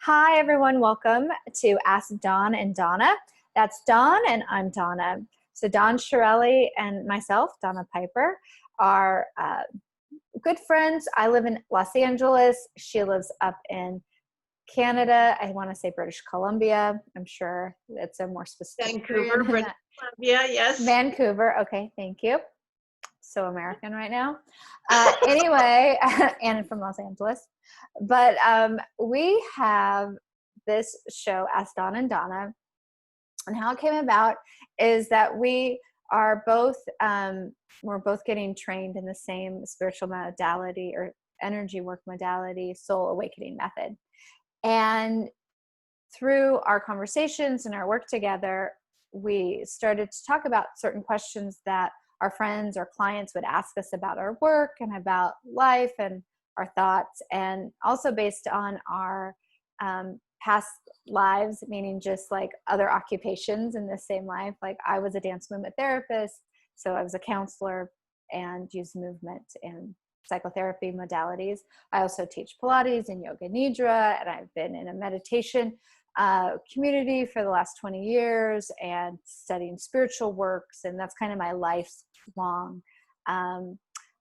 Hi, everyone. Welcome to Ask Dawn and Donna. That's Dawn, and I'm Donna. So, Dawn Shirelli and myself, Donna Piper, are good friends. I live in Los Angeles. She lives up in Canada. I want to say British Columbia. I'm sure it's a more specific Vancouver, British Columbia, yes. Vancouver. Okay, thank you. So American right now. Anyway, and from Los Angeles. But we have this show, Ask Dawn and Donna. And how it came about is that we are both, we're both getting trained in the same spiritual modality or energy work modality, soul awakening method. And through our conversations and our work together, we started to talk about certain questions that our friends or clients would ask us about our work and about life and our thoughts, and also based on our past lives, meaning just like other occupations in the same life. Like I was a dance movement therapist, so I was a counselor and used movement and psychotherapy modalities. I also teach Pilates and yoga nidra, and I've been in a meditation community for the last 20 years and studying spiritual works, and that's kind of my lifelong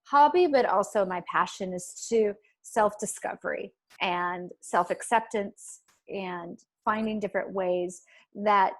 hobby, but also my passion is to self-discovery and self-acceptance and finding different ways that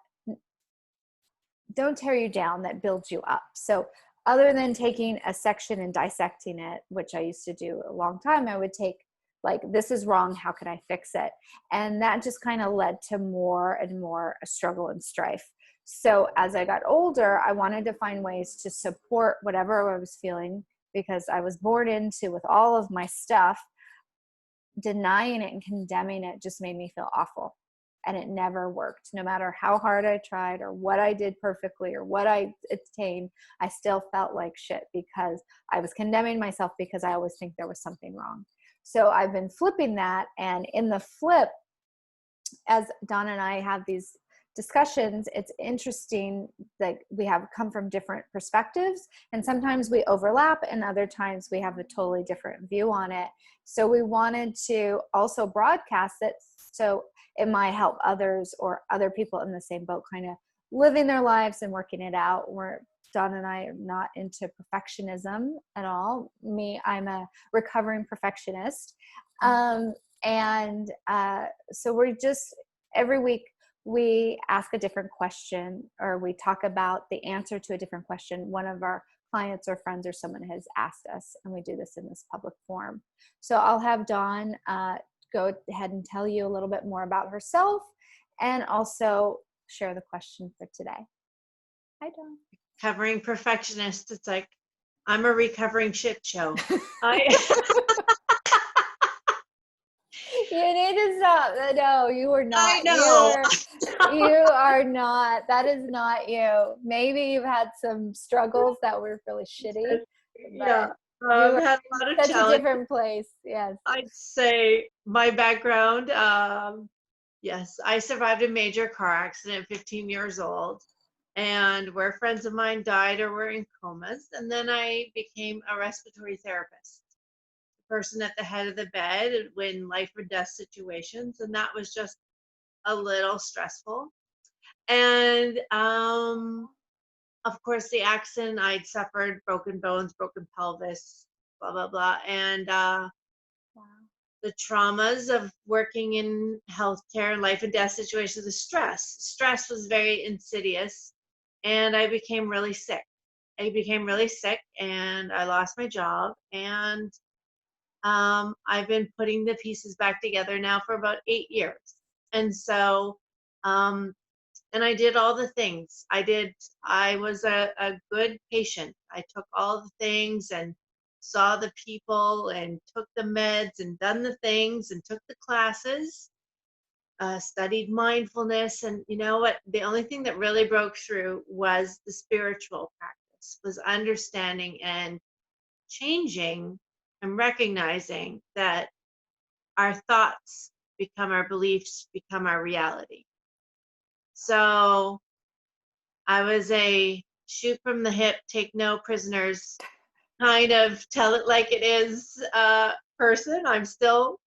don't tear you down, that build you up. So other than taking a section and dissecting it, which I used to do a long time, I would take like, this is wrong, how can I fix it? And that just kind of led to more and more struggle and strife. So as I got older, I wanted to find ways to support whatever I was feeling, because I was born into with all of my stuff. Denying it and condemning it just made me feel awful. And it never worked. No matter how hard I tried or what I did perfectly or what I attained, I still felt like shit because I was condemning myself because I always think there was something wrong. So I've been flipping that. And in the flip, as Donna and I have these discussions, it's interesting that we have come from different perspectives, and sometimes we overlap and other times we have a totally different view on it. So we wanted to also broadcast it so it might help others or other people in the same boat kind of living their lives and working it out. Dawn and I are not into perfectionism at all. I'm a recovering perfectionist. So we're just, every week we ask a different question, or we talk about the answer to a different question one of our clients or friends or someone has asked us, and we do this in this public forum. So I'll have Dawn go ahead and tell you a little bit more about herself and also share the question for today. Hi, Dawn. Recovering perfectionist. It's like, I'm a recovering shit show. You need to stop. No, you are not. I know. You are not. That is not you. Maybe you've had some struggles that were really shitty. Yeah. I've had a lot of such a different place. Yes. I'd say my background, yes, I survived a major car accident at 15 years old, and where friends of mine died or were in comas. And then I became a respiratory therapist, the person at the head of the bed when life or death situations. And that was just a little stressful. And of course, the accident, I'd suffered broken bones, broken pelvis, blah, blah, blah. And the traumas of working in healthcare and life and death situations, the stress was very insidious. And I became really sick. And I lost my job. And I've been putting the pieces back together now for about 8 years. And so, and I did all the things. I was a good patient. I took all the things and saw the people and took the meds and done the things and took the classes, studied mindfulness. And you know what? The only thing that really broke through was the spiritual practice, was understanding and changing and recognizing that our thoughts become our beliefs, become our reality. So I was a shoot from the hip, take no prisoners, kind of tell it like it is person. I'm still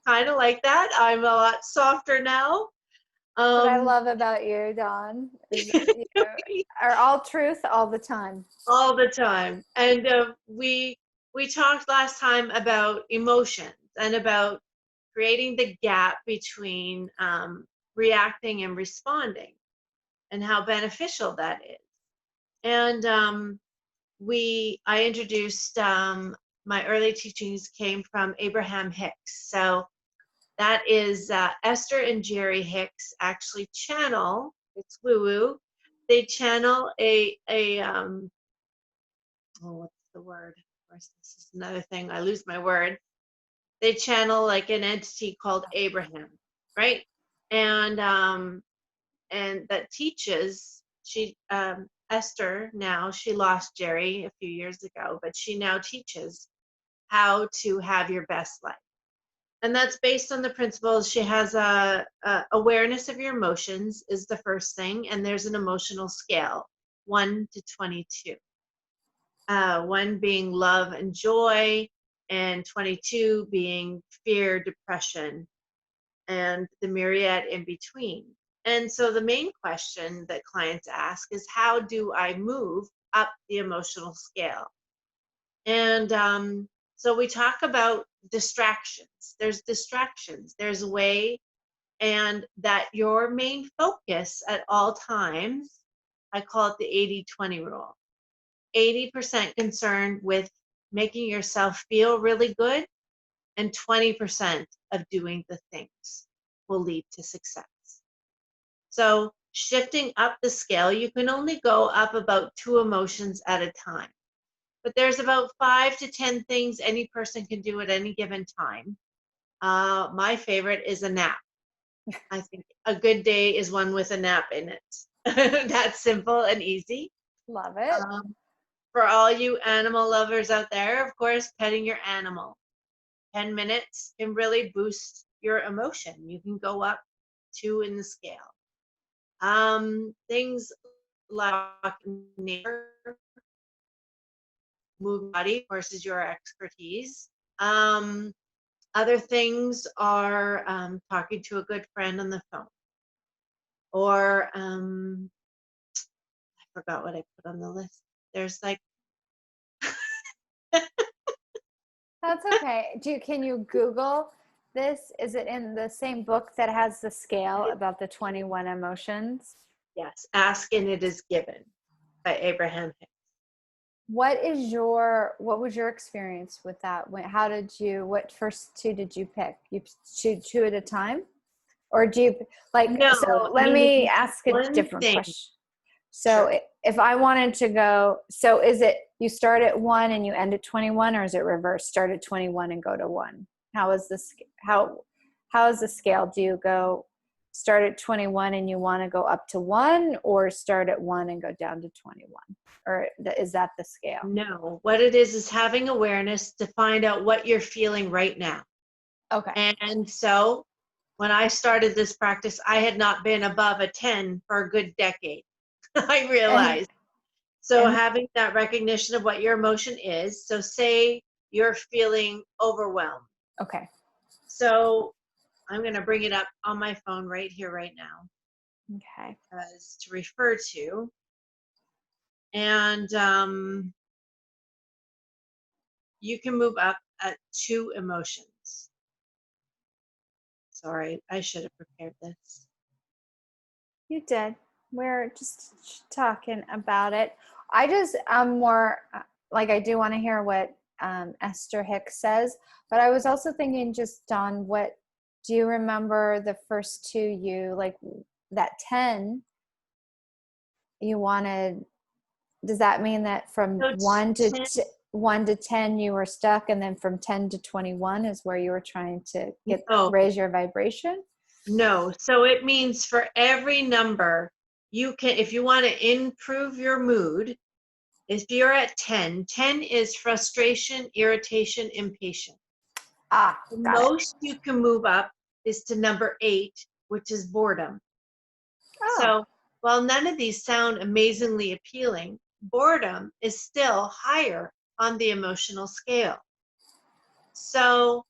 kind of like that. I'm a lot softer now. What I love about you, Dawn, is you are all truth all the time. All the time. And we talked last time about emotions and about creating the gap between reacting and responding, and how beneficial that is. And I introduced my early teachings came from Abraham Hicks. So that is Esther and Jerry Hicks actually channel. It's woo woo. They channel oh, what's the word? Of course, this is another thing. I lose my word. They channel like an entity called Abraham, right? And that teaches. Esther, now she lost Jerry a few years ago, but she now teaches how to have your best life, and that's based on the principles. She has a awareness of your emotions is the first thing, and there's an emotional scale, 1 to 22. 1 being love and joy, and 22 being fear, depression, and the myriad in between. And so the main question that clients ask is, how do I move up the emotional scale? And so we talk about distractions. There's distractions. There's a way, and that your main focus at all times, I call it the 80-20 rule. 80% concerned with making yourself feel really good, and 20% of doing the things will lead to success. So shifting up the scale, you can only go up about 2 emotions at a time. But there's about 5 to 10 things any person can do at any given time. My favorite is a nap. I think a good day is one with a nap in it. That's simple and easy. Love it. For all you animal lovers out there, of course, petting your animal. 10 minutes can really boost your emotion. You can go up 2 in the scale. Things like nature, move body, of course, is your expertise. Other things are talking to a good friend on the phone, or I forgot what I put on the list. There's like That's okay. Can you Google this? Is it in the same book that has the scale about the 21 emotions? yes, Ask and It Is Given by Abraham Hicks. What was your experience with that? What first 2 did you pick? You choose 2 at a time? Or do you No, so let me ask a one different thing. question. So Sure. if I wanted to go, so is it you start at 1 and you end at 21, or is it reverse? Start at 21 and go to 1? How is this? How is the scale? Do you go start at 21 and you want to go up to 1, or start at 1 and go down to 21? Or is that the scale? No, what it is having awareness to find out what you're feeling right now. Okay. And so when I started this practice, I had not been above a 10 for a good decade. I realized. So having that recognition of what your emotion is. So say you're feeling overwhelmed. Okay. So I'm going to bring it up on my phone right here, right now. Okay. As to refer to. And you can move up at 2 emotions. Sorry, I should have prepared this. You did. We're just talking about it. I'm more I do want to hear what Esther Hicks says, but I was also thinking, just Dawn, what do you remember the first 2 that 10 you wanted? Does that mean that from So 1 to 10 you were stuck, and then from 10 to 21 is where you were trying to raise your vibration? No. So it means for every number, you can, if you want to improve your mood, if you're at 10, 10 is frustration, irritation, impatience. Got it. Most you can move up is to number 8, which is boredom. Oh. So while none of these sound amazingly appealing, boredom is still higher on the emotional scale. So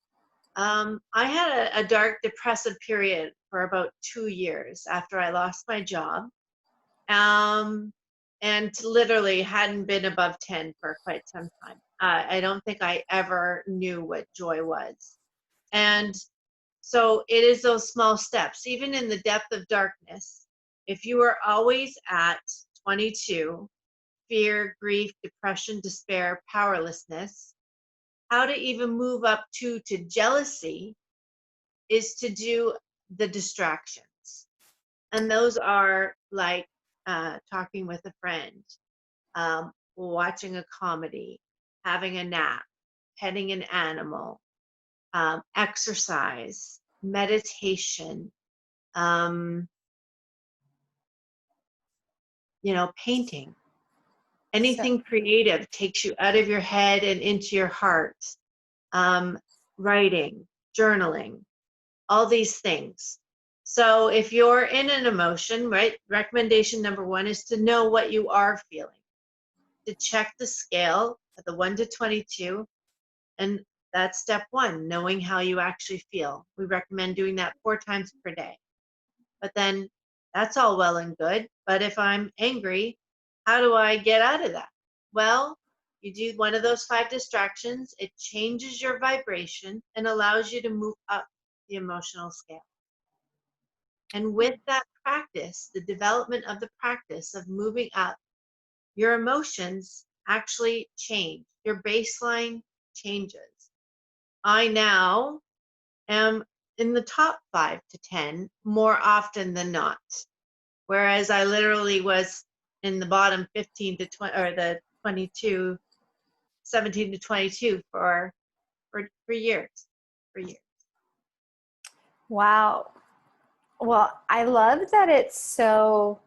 I had a dark depressive period for about 2 years after I lost my job. Um, and literally hadn't been above 10 for quite some time. I don't think I ever knew what joy was. And so it is those small steps, even in the depth of darkness. If you are always at 22, fear, grief, depression, despair, powerlessness, how to even move up to jealousy is to do the distractions. And those are like talking with a friend, watching a comedy, having a nap, petting an animal, exercise, meditation, um, painting. So, Anything creative takes you out of your head and into your heart. Um, Writing, journaling, all these things. So if you're in an emotion, right, recommendation number one is to know what you are feeling, to check the scale at the 1 to 22. And that's step one, knowing how you actually feel. We recommend doing that 4 times per day. But then that's all well and good. But if I'm angry, how do I get out of that? Well, you do one of those 5 distractions, it changes your vibration and allows you to move up the emotional scale. And with that practice, the development of the practice of moving up, your emotions actually change. Your baseline changes. I now am in the top 5 to 10 more often than not, whereas I literally was in the bottom 15 to 20, or the 22, 17 to 22 for years, for years. wow. Well, I love that it's so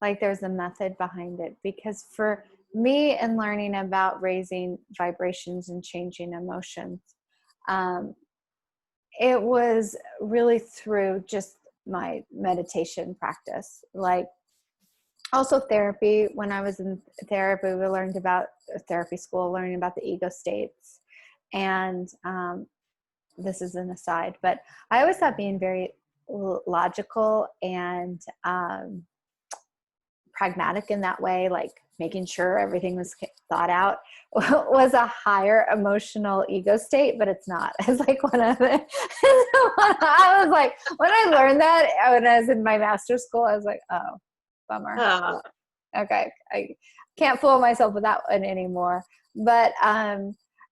like there's a method behind it, because for me in learning about raising vibrations and changing emotions, um, it was really through just my meditation practice. Like also therapy. When I was in therapy, we learned about therapy school, learning about the ego states. And this is an aside, but I always thought being very logical and pragmatic in that way, like making sure everything was thought out, was a higher emotional ego state, but it's not. It's like one of the, I was like, when I learned that when I was in my master's school, I was like, oh, bummer. Uh, Okay. I can't fool myself with that one anymore. But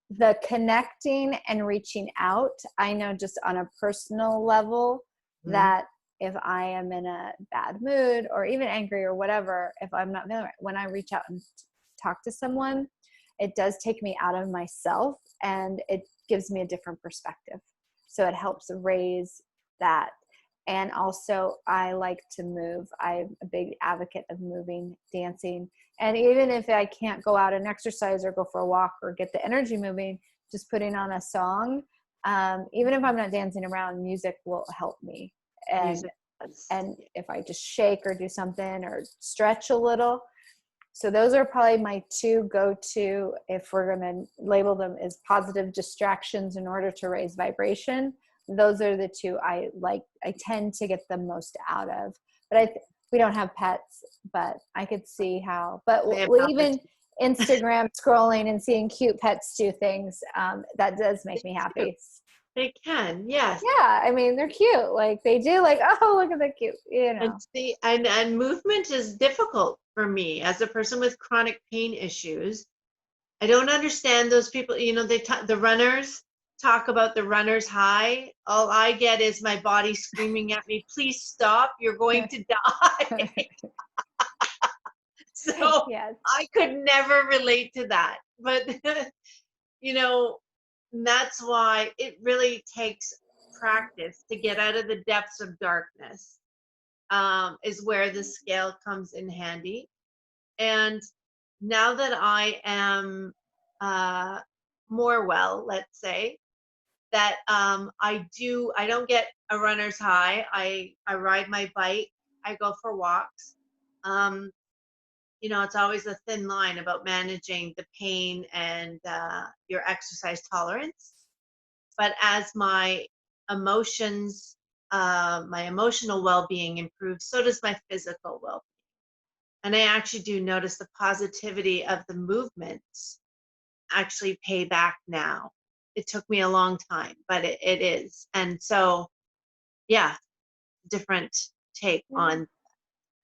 the connecting and reaching out, I know just on a personal level that if I am in a bad mood or even angry or whatever, if I'm not feeling right, when I reach out and talk to someone, it does take me out of myself and it gives me a different perspective. So it helps raise that. And also I like to move. I'm a big advocate of moving, dancing. And even if I can't go out and exercise or go for a walk or get the energy moving, just putting on a song, even if I'm not dancing around, music will help me. And Music. and if I just shake or do something or stretch a little. So those are probably my 2 go-to, if we're going to label them as positive distractions in order to raise vibration. Those are the 2 I like. I tend to get the most out of. But we don't have pets, but I could see how. But even Instagram scrolling and seeing cute pets do things, that does make me happy. They can, yes. Yeah, I mean, they're cute. Like they do, like, oh, look at that cute, And see, and movement is difficult for me as a person with chronic pain issues. I don't understand those people, the runners talk about the runner's high. All I get is my body screaming at me, please stop, you're going to die. So Yes. I could never relate to that. But, you know, that's why it really takes practice to get out of the depths of darkness, is where the scale comes in handy. And now that I am more well, let's say, that I don't get a runner's high. I ride my bike, I go for walks. Um, it's always a thin line about managing the pain and your exercise tolerance. but as emotions, my emotional well-being improves, so does my physical well-being. And I actually do notice the positivity of the movements actually pay back now. It took me a long time, but it is. And so, yeah, different take on,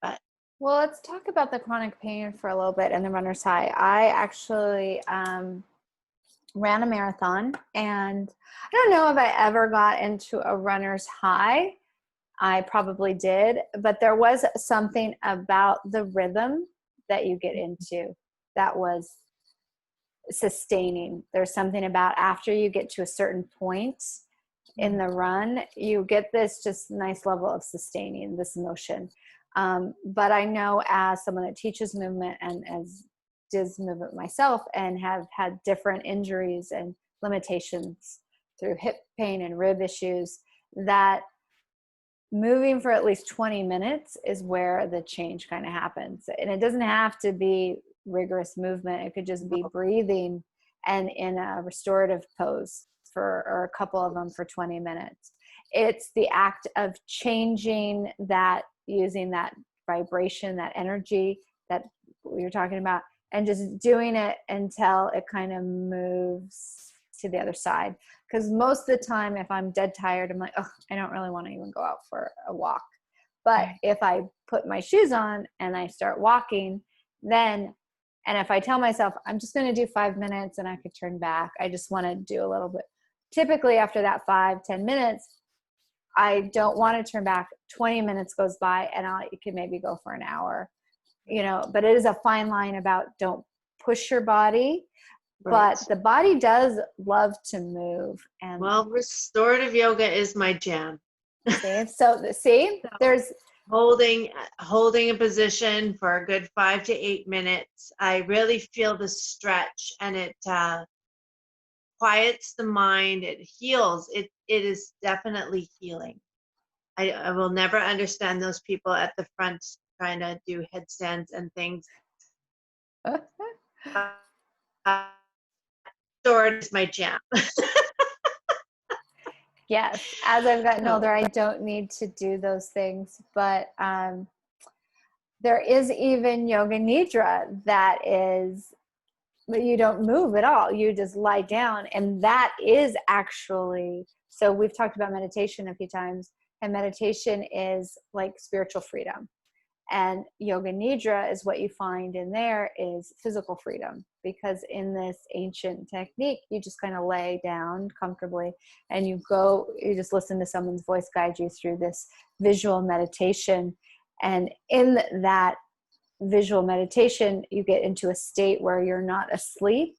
but Well, let's talk about the chronic pain for a little bit and the runner's high. I actually ran a marathon, and I don't know if I ever got into a runner's high. I probably did, but there was something about the rhythm that you get into that was sustaining. There's something about after you get to a certain point in the run, you get this just nice level of sustaining this emotion. But I know, as someone that teaches movement and as does movement myself, and have had different injuries and limitations through hip pain and rib issues, that moving for at least 20 minutes is where the change kind of happens. And it doesn't have to be rigorous movement. It could just be breathing and in a restorative pose or a couple of them for 20 minutes. It's the act of changing that, using that vibration, that energy that you're talking about, and just doing it until it kind of moves to the other side. Because most of the time, if I'm dead tired, I'm like, oh, I don't really want to even go out for a walk. But if I put my shoes on and I start walking, then, and if I tell myself, I'm just going to do 5 minutes and I could turn back, I just want to do a little bit. Typically after that 5-10 minutes, I don't want to turn back. 20 minutes goes by and you can maybe go for an hour, but it is a fine line about don't push your body. Right. But the body does love to move. And well, restorative yoga is my jam. There's holding a position for a good 5 to 8 minutes. I really feel the stretch, and it quiets the mind. It heals. It is definitely healing. I will never understand those people at the front trying to do headstands and things. Sword is my jam. Yes, as I've gotten older, I don't need to do those things, but there is even yoga nidra that is, but you don't move at all. You just lie down, and that is actually, so we've talked about meditation a few times, and meditation is like spiritual freedom. And yoga nidra is what you find in there is physical freedom, because in this ancient technique, you just kind of lay down comfortably and you just listen to someone's voice guide you through this visual meditation. And in that visual meditation, you get into a state where you're not asleep,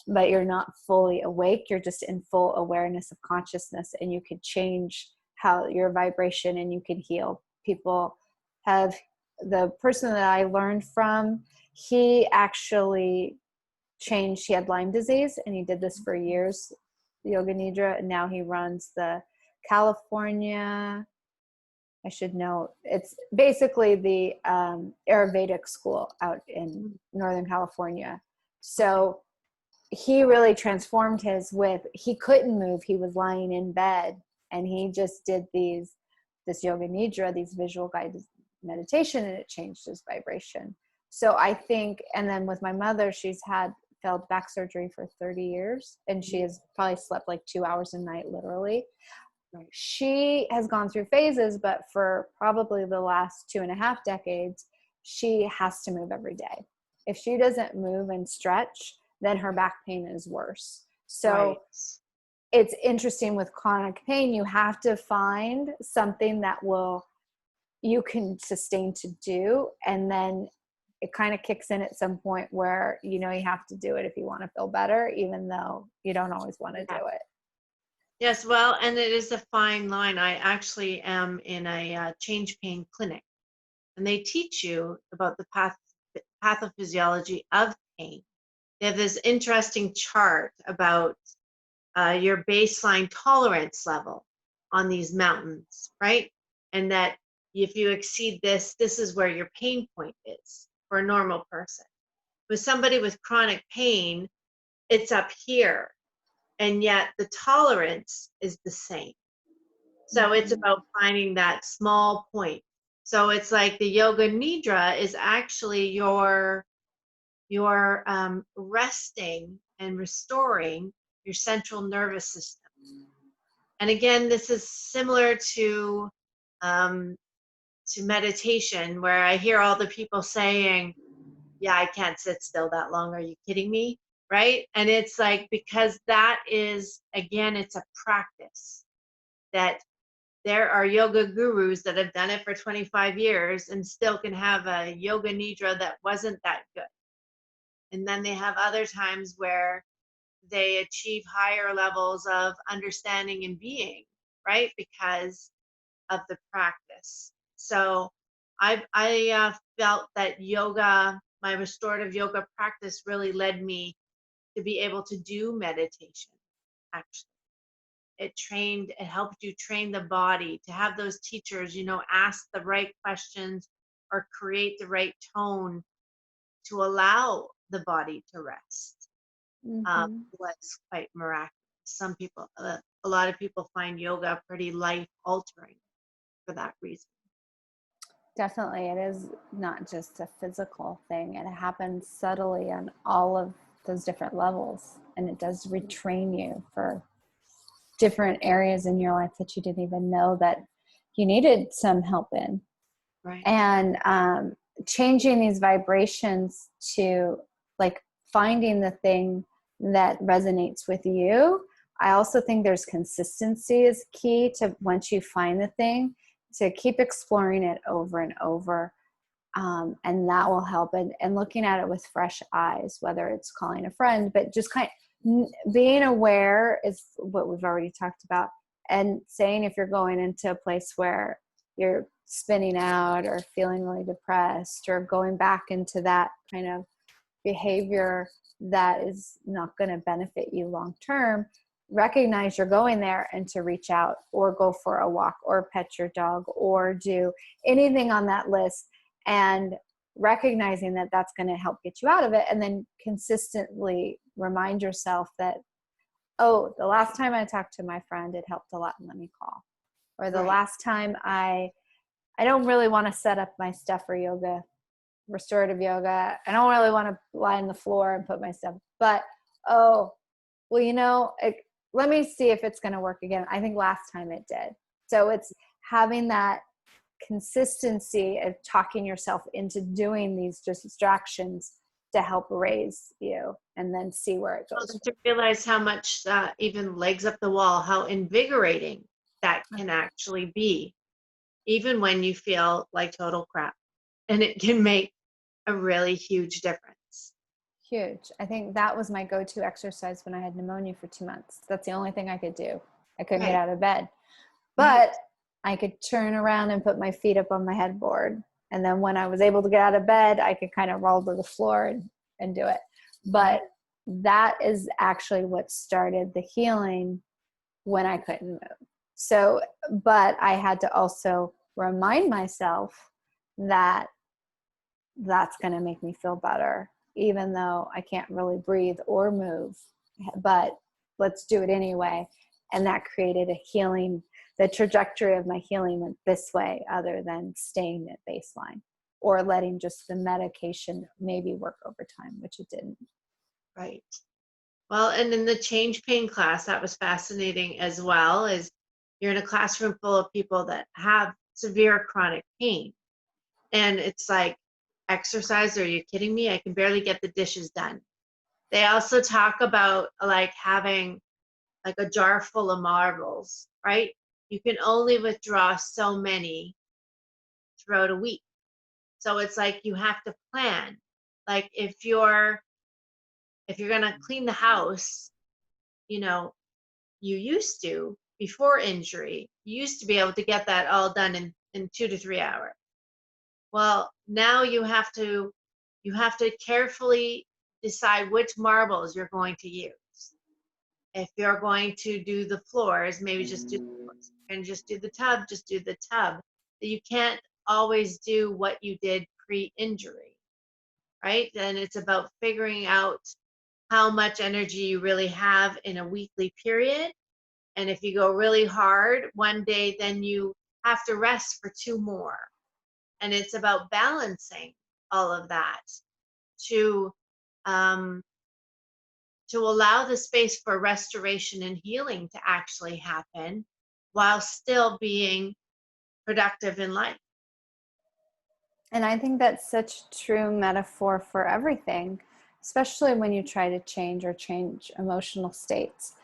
but you're not fully awake. You're just in full awareness of consciousness, and you can change how your vibration, and you can heal. People have, the person that I learned from, he actually changed, he had Lyme disease, and he did this for years, yoga nidra, and now he runs the California, I should know, it's basically the Ayurvedic school out in Northern California. So he really transformed he couldn't move, he was lying in bed, and he just did this yoga nidra, these visual guided meditation, and it changed his vibration. So I think, and then with my mother, she's had failed back surgery for 30 years, and she has probably slept like 2 hours a night, literally. She has gone through phases, but for probably the last 2.5 decades, she has to move every day. If she doesn't move and stretch, then her back pain is worse. So it's interesting with chronic pain, you have to find something that you can sustain to do, and then it kind of kicks in at some point where you have to do it if you want to feel better, even though you don't always want to do it. Yes, well, and it is a fine line. I actually am in a change pain clinic, and they teach you about the pathophysiology of pain. They have this interesting chart about your baseline tolerance level on these mountains, right? And that if you exceed this is where your pain point is for a normal person. With somebody with chronic pain, it's up here. and yet the tolerance is the same. So it's Mhm. about finding that small point. So it's like the yoga nidra is actually your resting and restoring your central nervous system. And again, this is similar um, to meditation, where I hear all the people saying, "Yeah, I can't sit still that long. Are you kidding me?" Right? And it's like, because that is, again, it's a practice that there are yoga gurus that have done it for 25 years and still can have a yoga nidra that wasn't that good. And then they have other times where they achieve higher levels of understanding and being, right? Because of the practice. So I felt that yoga, my restorative yoga practice, really led me to be able to do meditation. Actually, it helped you train the body to have those teachers, ask the right questions or create the right tone to allow the body to rest. Mhm. Was quite miraculous. A lot of people find yoga pretty life altering for that reason. Definitely, it is not just a physical thing. It happens subtly on all of those different levels, and it does retrain you for different areas in your life that you didn't even know that you needed some help in. Right. And changing these vibrations to like finding the thing that resonates with you. I also think there's consistency is key to, once you find the thing, to keep exploring it over and over. And that will help. And looking at it with fresh eyes, whether it's calling a friend, but just being aware is what we've already talked about. And saying if you're going into a place where you're spinning out or feeling really depressed or going back into that kind of behavior that is not going to benefit you long term, recognize you're going there and to reach out or go for a walk or pet your dog or do anything on that list, and recognizing that that's going to help get you out of it, and then consistently remind yourself that, oh, the last time I talked to my friend, it helped a lot, and let me call. Or the Right. last time I don't really want to set up my stuff for yoga, restorative yoga. I don't really want to lie on the floor and put my stuff, but oh, well, let me see if it's going to work again. I think last time it did. So it's having that consistency of talking yourself into doing these distractions to help raise you, and then see where it goes. To realize how much even legs up the wall, how invigorating that can actually be, even when you feel like total crap. And it can make a really huge difference. Huge. I think that was my go-to exercise when I had pneumonia for 2 months. That's the only thing I could do. I couldn't get Right. out of bed, Right. but I could turn around and put my feet up on my headboard. And then when I was able to get out of bed, I could kind of roll to the floor and do it. But that is actually what started the healing when I couldn't move. So, but I had to also remind myself that that's going to make me feel better, even though I can't really breathe or move, but let's do it anyway. And that created a healing. The trajectory of my healing went this way, other than staying at baseline or letting just the medication maybe work over time, which it didn't. Right. Well, and in the change pain class, that was fascinating as well, is you're in a classroom full of people that have severe chronic pain. And it's like, exercise, are you kidding me? I can barely get the dishes done. They also talk about like having like a jar full of marbles, right? You can only withdraw so many throughout a week. So it's like you have to plan. Like if you're going to clean the house, you know, you used to, before injury, you used to be able to get that all done in 2 to 3 hours. Well, now you have to carefully decide which marbles you're going to use. If you're going to do the floors, maybe just do the floors. And just do the tub, just do the tub. You can't always do what you did pre-injury, right? Then it's about figuring out how much energy you really have in a weekly period. And if you go really hard one day, then you have to rest for two more. And it's about balancing all of that to um, to allow the space for restoration and healing to actually happen while still being productive in life. And I think that's such a true metaphor for everything, especially when you try to change emotional states.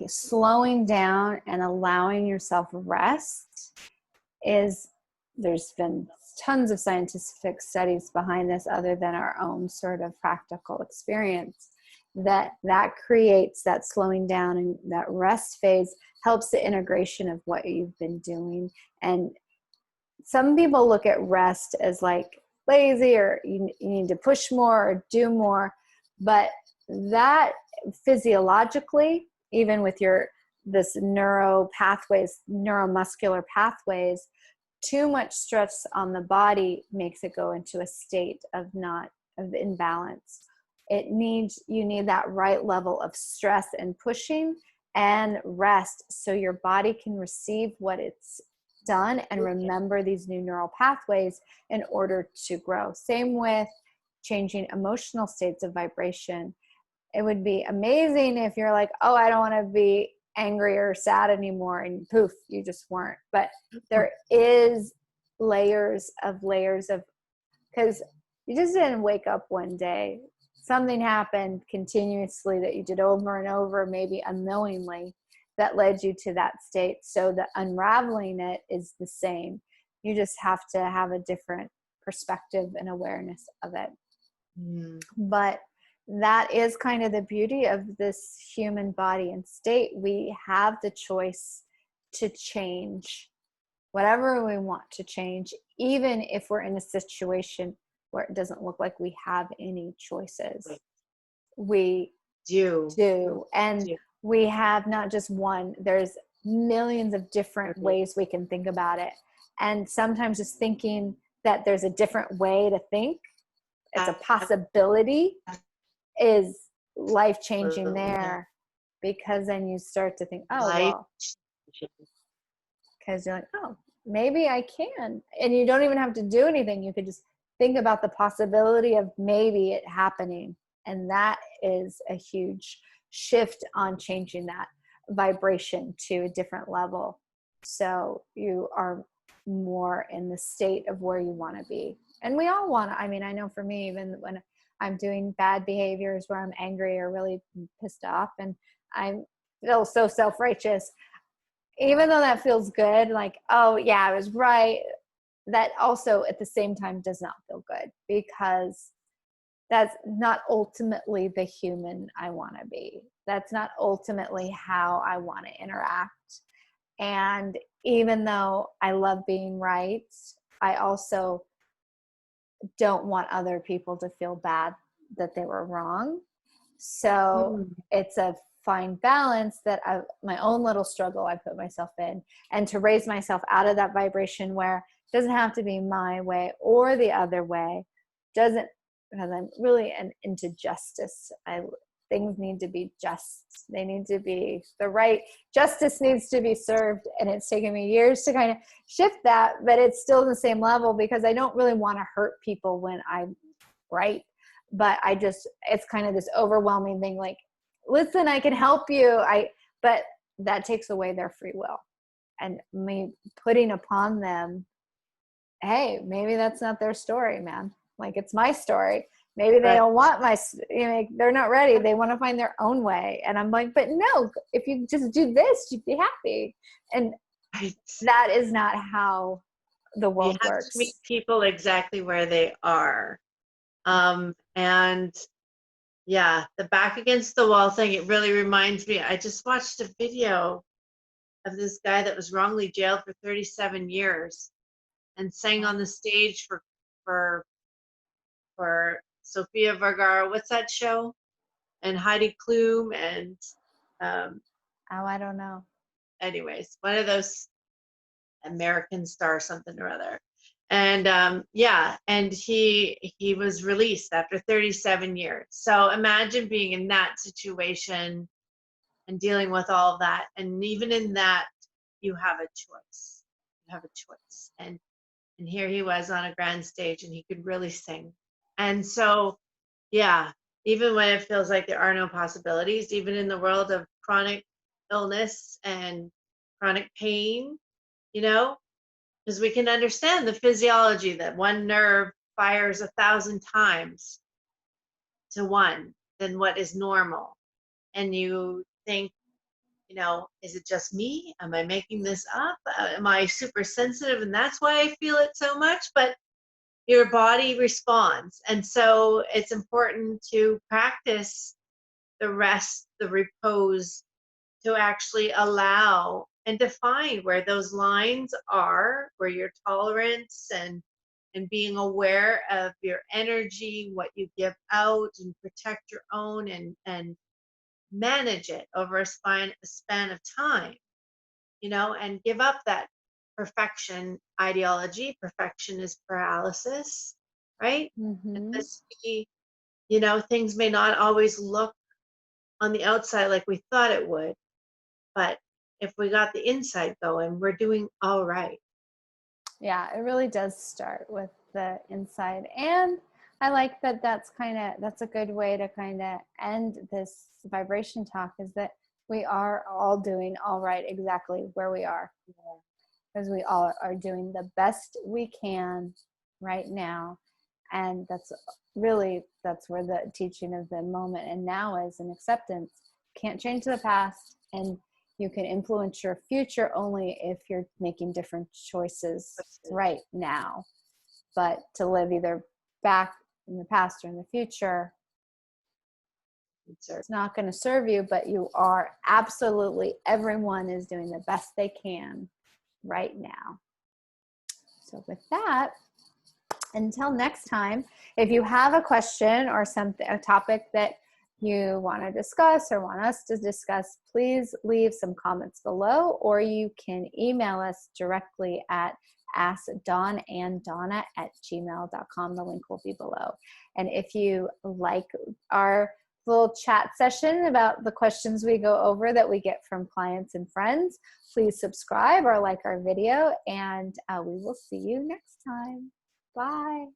Slowing down and allowing yourself rest is, there's been tons of scientific studies behind this other than our own sort of practical experience, that creates that slowing down, and that rest phase helps the integration of what you've been doing. And some people look at rest as like lazy, or you need to push more or do more, but that physiologically, even with this neuromuscular pathways, too much stress on the body makes it go into a state of imbalance. You need that right level of stress and pushing and rest, so your body can receive what it's done and remember these new neural pathways in order to grow. Same with changing emotional states of vibration. It would be amazing if you're like, oh, I don't want to be angry or sad anymore, and poof, you just weren't. But there is layers of, because you just didn't wake up one day. Something happened continuously that you did over and over, maybe unknowingly, that led you to that state. So the unraveling it is the same. You just have to have a different perspective and awareness of it. But that is kind of the beauty of this human body and state. We have the choice to change whatever we want to change, even if we're in a situation where it doesn't look like we have any choices. We do. And we have not just one, there's millions of different ways we can think about it. And sometimes just thinking that there's a different way to think, it's a possibility, is life-changing there. Because then you start to think, oh, well, because you're like, oh, maybe I can. And you don't even have to do anything. You could just think about the possibility of maybe it happening. And that is a huge shift on changing that vibration to a different level. So you are more in the state of where you want to be. And we all want to, I mean, I know for me, even when I'm doing bad behaviors where I'm angry or really pissed off and I feel so self-righteous, even though that feels good, like, oh yeah, I was right, that also at the same time does not feel good, because that's not ultimately the human I want to be. That's not ultimately how I want to interact. And even though I love being right, I also don't want other people to feel bad that they were wrong. So it's a fine balance that my own little struggle I put myself in, and to raise myself out of that vibration where it doesn't have to be my way or the other way. Doesn't, because I'm really into justice. Things need to be just. They need to be the right. Justice needs to be served, and it's taken me years to kind of shift that, but it's still the same level, because I don't really want to hurt people when I'm right. But it's kind of this overwhelming thing, like, listen, I can help you. But that takes away their free will, and me putting upon them, hey, maybe that's not their story, man. Like, it's my story. Maybe they don't want they're not ready. They want to find their own way. And I'm like, but no, if you just do this, you'd be happy. And that is not how the world works. To meet people exactly where they are. And yeah, the back against the wall thing, it really reminds me, I just watched a video of this guy that was wrongly jailed for 37 years and sang on the stage for Sofia Vergara. What's that show? And Heidi Klum and I don't know. Anyways, one of those American Star something or other. And yeah, and he was released after 37 years. So imagine being in that situation and dealing with all of that. And even in that, you have a choice. You have a choice. And here he was on a grand stage, and he could really sing. And so, yeah, even when it feels like there are no possibilities, even in the world of chronic illness and chronic pain, you know, because we can understand the physiology that one nerve fires 1,000 times to one than what is normal. And you think, you know, is it just me? Am I making this up? Am I super sensitive and that's why I feel it so much? But your body responds. And so it's important to practice the rest, the repose, to actually allow and define where those lines are, where your tolerance and being aware of your energy, what you give out, and protect your own and manage it over a span of time, you know, and give up that perfection ideology. Perfection is paralysis, right? And Mm-hmm. this, you know, things may not always look on the outside like we thought it would, but if we got the inside going, we're doing all right. Yeah, it really does start with the inside. And I like that that's a good way to kind of end this vibration talk, is that we are all doing all right exactly where we are, because we all are doing the best we can right now. And that's where the teaching of the moment and now is, an acceptance. Can't change the past, and you can influence your future only if you're making different choices right now. But to live either back in the past or in the future, it's not going to serve you. But you are absolutely, everyone is doing the best they can right now. So with that, until next time, if you have a question or something, a topic that you want to discuss or want us to discuss, please leave some comments below, or you can email us directly at askdawnanddonna@gmail.com. The link will be below. And if you like our little chat session about the questions we go over that we get from clients and friends, please subscribe or like our video, and we will see you next time. Bye.